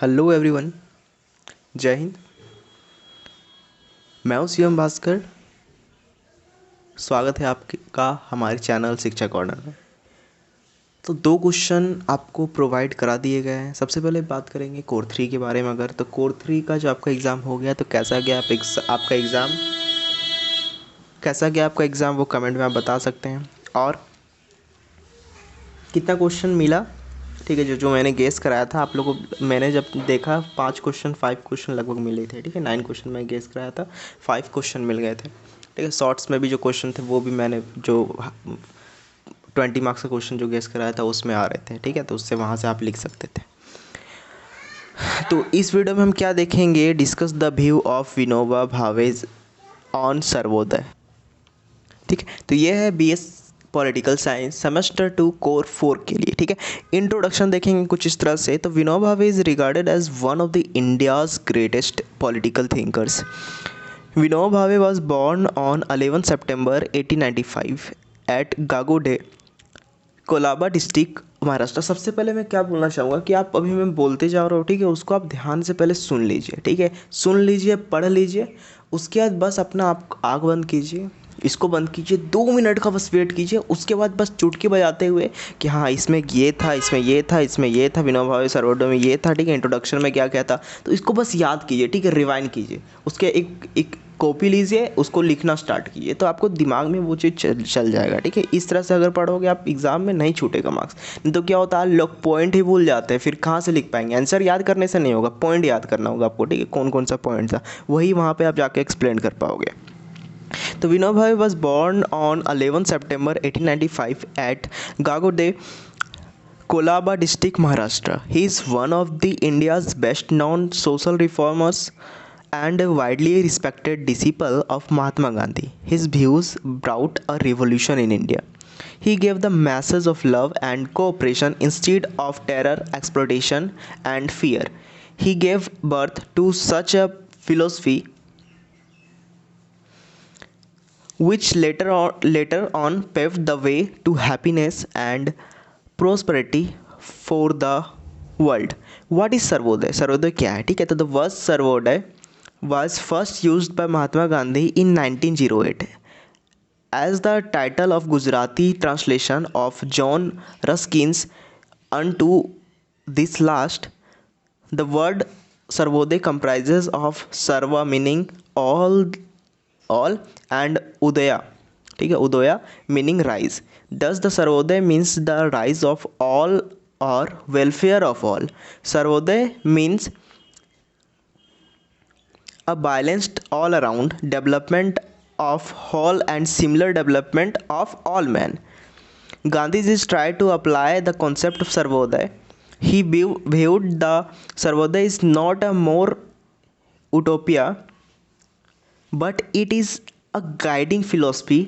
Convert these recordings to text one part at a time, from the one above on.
Hello everyone. जय हिंद। मैं हूं सीएम भास्कर। स्वागत है आपका हमारे चैनल शिक्षा कॉर्नर में। तो दो क्वेश्चन आपको प्रोवाइड करा दिए गए हैं। सबसे पहले बात करेंगे कोर 3 के बारे में। अगर तो कोर 3 का जो आपका एग्ज़ाम हो गया तो कैसा गया आपका एग्ज़ाम वो कमेंट में आप बता सकते हैं। और कितना क्वेश्चन मिला, ठीक है। जो जो मैंने गेस कराया था आप लोगों को, मैंने जब देखा 5 क्वेश्चन लगभग मिले थे, ठीक है। 9 क्वेश्चन मैं गेस कराया था, 5 क्वेश्चन मिल गए थे, ठीक है। शॉर्ट्स में भी जो क्वेश्चन थे वो भी मैंने जो 20 मार्क्स का क्वेश्चन जो गेस कराया था उसमें आ रहे थे, ठीक है। तो उससे वहाँ से आप लिख सकते थे। तो इस वीडियो में हम क्या देखेंगे, discuss the view of Vinoba Bhave on Sarvodaya, ठीक है। तो ये है BS political science semester 2 core 4 के लिए, ठीक है। इंट्रोडक्शन देखेंगे कुछ इस तरह से। तो Vinoba Bhave is regarded as one of the India's greatest political thinkers. Vinoba Bhave was born on 11 September 1895 at Gagode, Kolaba district, Maharashtra. सबसे पहले मैं क्या बोलना चाहूँगा कि आप अभी मैं बोलते जा रहा हूँ, ठीक है। उसको आप ध्यान से पहले सुन लीजिए, ठीक है। सुन लीजिए, पढ़ लीजिए, उसके बाद बस अपना आप आँख बंद कीजिए, इसको बंद कीजिए, 2 मिनट का बस वेट कीजिए। उसके बाद बस चुटकी बजाते हुए कि हाँ इसमें ये था, इसमें ये था, इसमें ये था, विनोबा भावे सर्वोदय में ये था, ठीक है। इंट्रोडक्शन में क्या क्या था, तो इसको बस याद कीजिए, ठीक है। रिवाइंड कीजिए, उसके एक कॉपी लीजिए, उसको लिखना स्टार्ट कीजिए, तो आपको दिमाग में वो चीज़ चल जाएगा, ठीक है। इस तरह से अगर पढ़ोगे आप एग्ज़ाम में नहीं छूटेगा मार्क्स। नहीं तो क्या होता है, लोग पॉइंट ही भूल जाते हैं, फिर कहाँ से लिख पाएंगे। आंसर याद करने से नहीं होगा, पॉइंट याद करना होगा आपको, ठीक है। कौन कौन सा पॉइंट था वही वहाँ पे आप जाके एक्सप्लेन कर पाओगे। तो Vinoba Bhave was born on 11 September 1895 at Gagode, Kolaba district, Maharashtra. He is one of the India's best known social reformers and a widely respected disciple of Mahatma Gandhi. His views brought a revolution in India. He gave the message of love and cooperation instead of terror, exploitation, and fear. He gave birth to such a philosophy which later on paved the way to happiness and prosperity for the world. What is Sarvodaya? Sarvodaya क्या है, ठीक है। तो the word Sarvodaya was first used by Mahatma Gandhi in 1908 as the title of Gujarati translation of John Ruskin's unto this last. The word Sarvodaya comprises of Sarva meaning all and Udaya, ठीक है, Udaya meaning rise. Thus the Sarvodaya means the rise of all और welfare of all. Sarvodaya means a balanced all around development of whole and similar development of all men. Gandhiji tried to apply the concept of Sarvodaya. He viewed the Sarvodaya is not a more utopia, but it is a guiding philosophy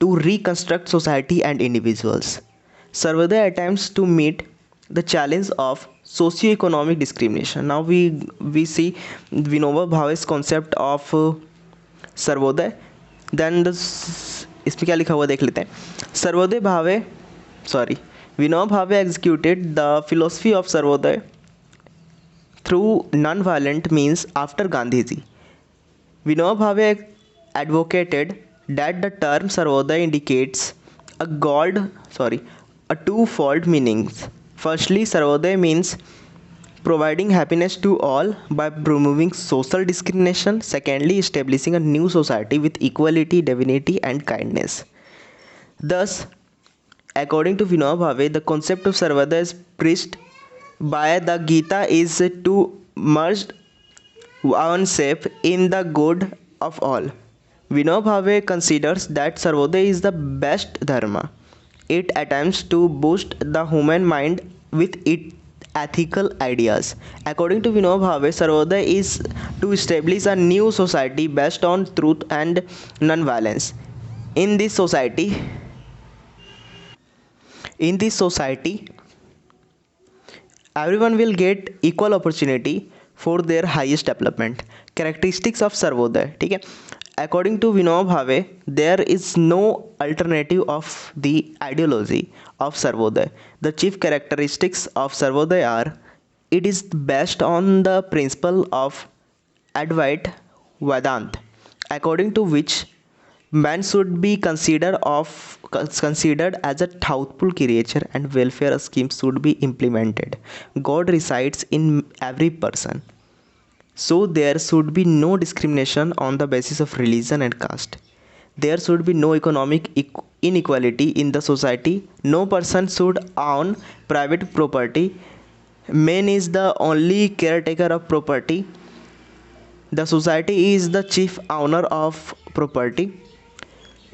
to reconstruct society and individuals. Sarvodaya attempts to meet the challenge of socio-economic discrimination. Now we see Vinoba Bhave's concept of Sarvodaya. Then इसमें क्या लिखा हुआ देख लेते हैं। सर्वोदय भावे Vinoba Bhave executed the philosophy of Sarvodaya through non violent means after Gandhiji. Vinoba Bhave advocated that the term Sarvodaya indicates a twofold meanings. Firstly, Sarvodaya means providing happiness to all by removing social discrimination. Secondly, establishing a new society with equality, dignity, and kindness. Thus, according to Vinoba Bhave, the concept of Sarvodaya is preached by the Gita is to merge oneself in the good of all. Vinoba Bhave considers that Sarvodaya is the best dharma. It attempts to boost the human mind with its ethical ideas. According to Vinoba Bhave, Sarvodaya is to establish a new society based on truth and non-violence. In this society, everyone will get equal opportunity for their highest development. Characteristics of Sarvodaya, ठीक है। According to Vinoba Bhave, there is no alternative of the ideology of Sarvodaya. The chief characteristics of Sarvodaya are It is based on the principle of Advait Vedanta, according to which man should be considered as a thoughtful creature and welfare schemes should be implemented. God resides in every person, so there should be no discrimination on the basis of religion and caste. There should be no economic inequality in the society. No person should own private property. Man is the only caretaker of property. The society is the chief owner of property.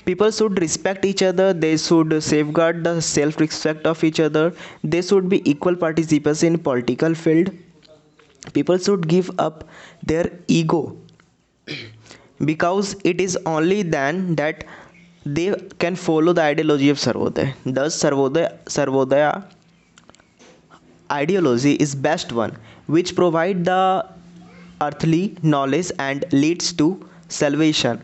People should respect each other. They should safeguard the self-respect of each other. They should be equal participants in political field. People should give up their ego, because it is only then that they can follow the ideology of Sarvodaya. Thus, Sarvodaya ideology is best one, which provide the earthly knowledge and leads to salvation.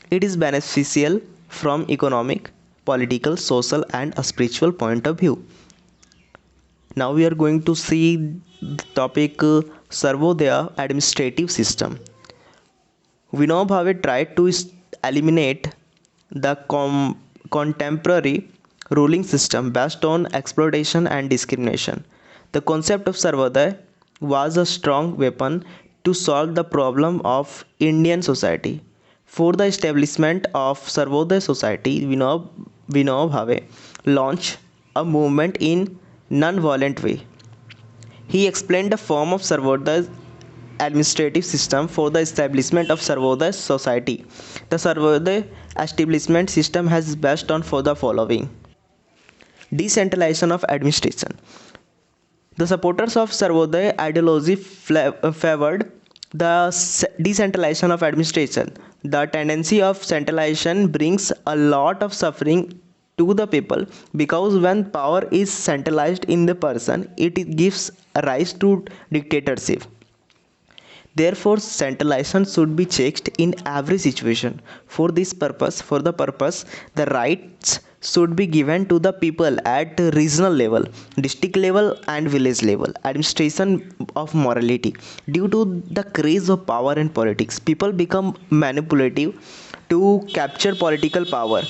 It is beneficial from economic, political, social, and a spiritual point of view. Now we are going to see the topic Sarvodaya administrative system. Vinoba Bhave tried to eliminate the contemporary ruling system based on exploitation and discrimination. The concept of Sarvodaya was a strong weapon to solve the problem of Indian society. For the establishment of Sarvodaya society, Vinoba Bhave launched a movement in non-violent way. He explained the form of Sarvodaya administrative system for the establishment of Sarvodaya society. The Sarvodaya establishment system has based on for the following: decentralization of administration. The supporters of Sarvodaya ideology favored the decentralization of administration. The tendency of centralization brings a lot of suffering to the people, because when power is centralized in the person, it gives rise to dictatorship. Therefore, centralization should be checked in every situation. For the purpose, the rights should be given to the people at regional level, district level, and village level. Administration of morality. Due to the craze of power in politics, people become manipulative to capture political power.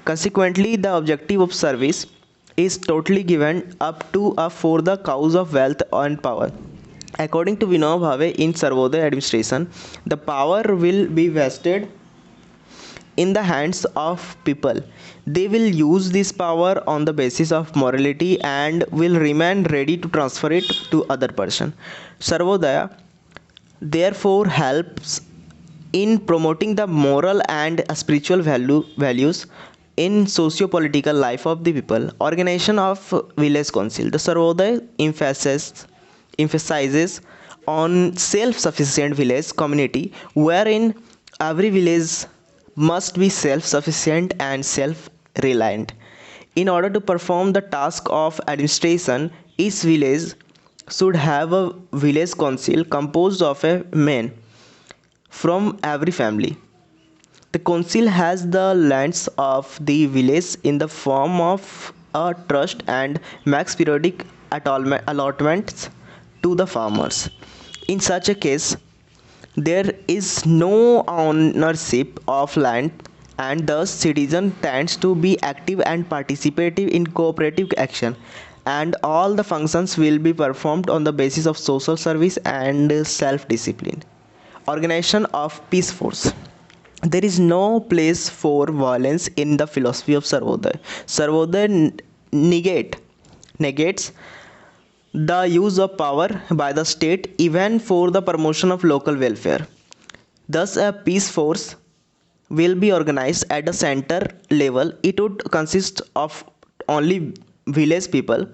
Consequently, the objective of service is totally given up to for the cause of wealth and power. According to Vinoba Bhave, in Sarvodaya administration, the power will be vested in the hands of people. They will use this power on the basis of morality and will remain ready to transfer it to other person. Sarvodaya therefore helps in promoting the moral and spiritual values in socio-political life of the people. Organization of village council. The Sarvodaya emphasizes on self-sufficient village community, wherein every village must be self-sufficient and self-reliant. In order to perform the task of administration, each village should have a village council composed of a man from every family. The council has the lands of the village in the form of a trust and makes periodic allotments to the farmers. In such a case, there is no ownership of land, and thus citizen tends to be active and participative in cooperative action, and all the functions will be performed on the basis of social service and self-discipline. Organization of peace force. There is no place for violence in the philosophy of Sarvodaya. Sarvodaya negates the use of power by the state even for the promotion of local welfare. Thus, a peace force will be organized at the center level. It would consist of only village people.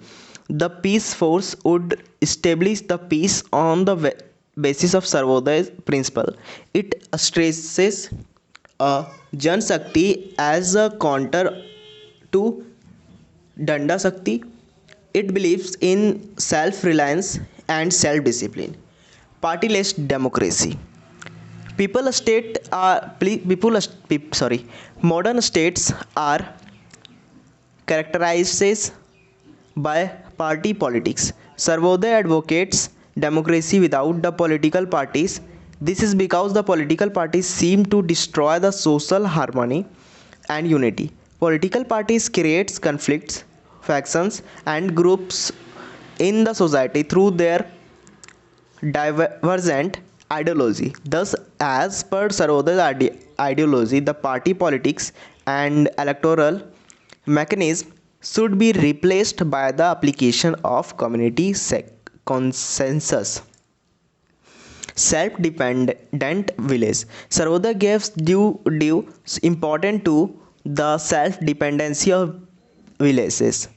The peace force would establish the peace on the basis of Sarvodaya's principle. It stresses Jan Shakti as a counter to Danda Shakti. It believes in self-reliance and self-discipline. Partyless democracy. Modern states are characterized by party politics. Sarvodaya advocates democracy without the political parties. This is because the political parties seem to destroy the social harmony and unity. Political parties creates conflicts, factions and groups in the society through their divergent ideology. Thus, as per Sarvodaya ideology, the party politics and electoral mechanism should be replaced by the application of community consensus. Self-dependent village. Sarvodaya gives due importance to the self-dependency of villages.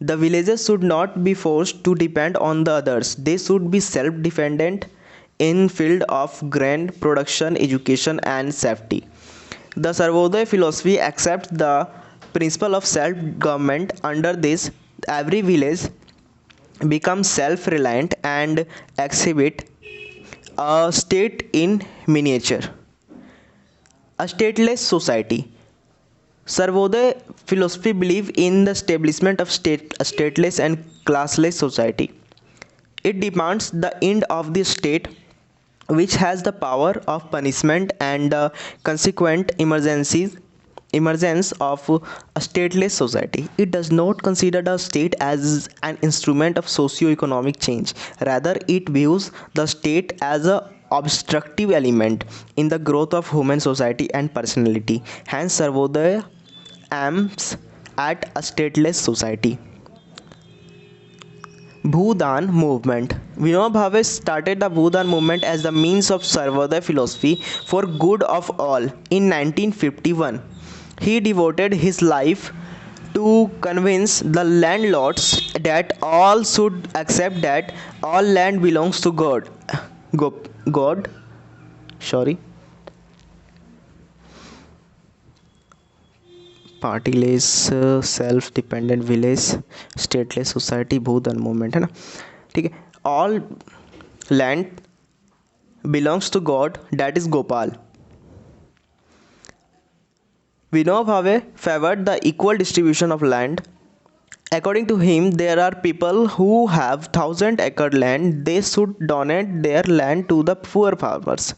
The villages should not be forced to depend on the others. They should be self-dependent in field of grain production, education and safety. The Sarvodaya philosophy accepts the principle of self-government. Under this, every village becomes self-reliant and exhibit a state in miniature. A stateless society. Sarvodaya philosophy believes in the establishment of stateless and classless society. It demands the end of the state, which has the power of punishment and the consequent emergence of a stateless society. It does not consider the state as an instrument of socio-economic change. Rather, it views the state as a obstructive element in the growth of human society and personality. Hence, Sarvodaya aims at a stateless society. Bhudan movement. Vinoba Bhave started the Bhudan movement as the means of Sarvodaya philosophy for good of all. In 1951, he devoted his life to convince the landlords that all should accept that all land belongs to God. Partyless self dependent village stateless society Bhoodan movement है ना, ठीक है. All land belongs to God, that is Gopal. Vinoba Bhave favored the equal distribution of land. According to him, there are people who have 1,000-acre land. They should donate their land to the poor farmers.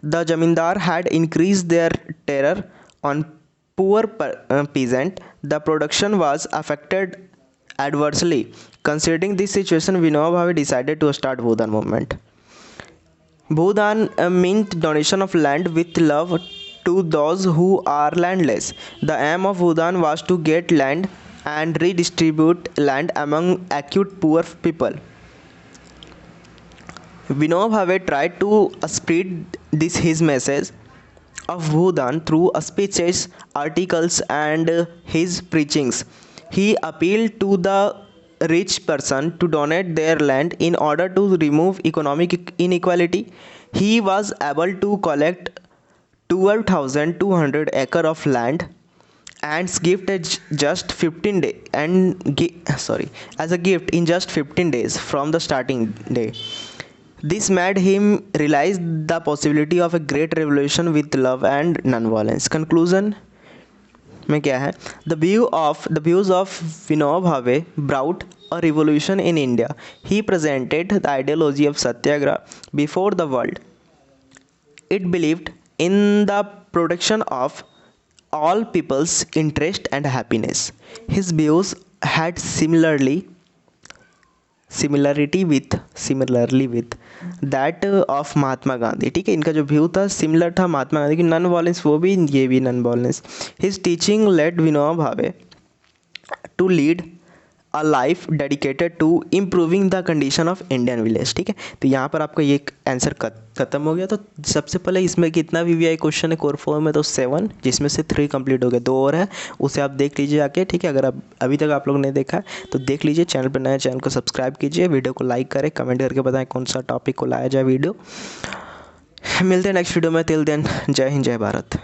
The Jamindar had increased their terror on poor peasant. The production was affected adversely. Considering this situation, Vinoba Bhave decided to start Bhudan movement. Bhudan meant donation of land with love to those who are landless. The aim of Bhudan was to get land and redistribute land among acute poor people. Vinoba Bhave tried to spread his message of Bhudan through speeches, articles and his preachings. He appealed to the rich person to donate their land in order to remove economic inequality. He was able to collect 12,200 acre of land and gift just 15 days as a gift in just 15 days from the starting day. This made him realize the possibility of a great revolution with love and non-violence. Conclusion में क्या है? The views of Vinoba Bhave brought a revolution in India. He presented the ideology of Satyagraha before the world. It believed in the protection of all people's interest and happiness. His views had similarity with that of Mahatma Gandhi. ठीक है, इनका जो view था similar था महात्मा गांधी की, non violence, वो भी ये भी non violence. His teaching led Vinoba Bhave to lead a life dedicated to improving the condition of Indian village. ठीक है, तो यहाँ पर आपका ये आंसर खत्म हो गया. तो सबसे पहले इसमें कितना वीवीआई क्वेश्चन है कोर 4 में? तो 7, जिसमें से 3 कंप्लीट हो गए, 2 और है, उसे आप देख लीजिए आके. ठीक है, अगर आप अभी तक आप लोग ने देखा है तो देख लीजिए. चैनल पर नया, चैनल को सब्सक्राइब कीजिए, वीडियो को लाइक करें, कमेंट करके बताएं कौन सा टॉपिक को लाया जाए वीडियो. मिलते हैं नेक्स्ट वीडियो में. टिल देन, जय हिंद, जय भारत.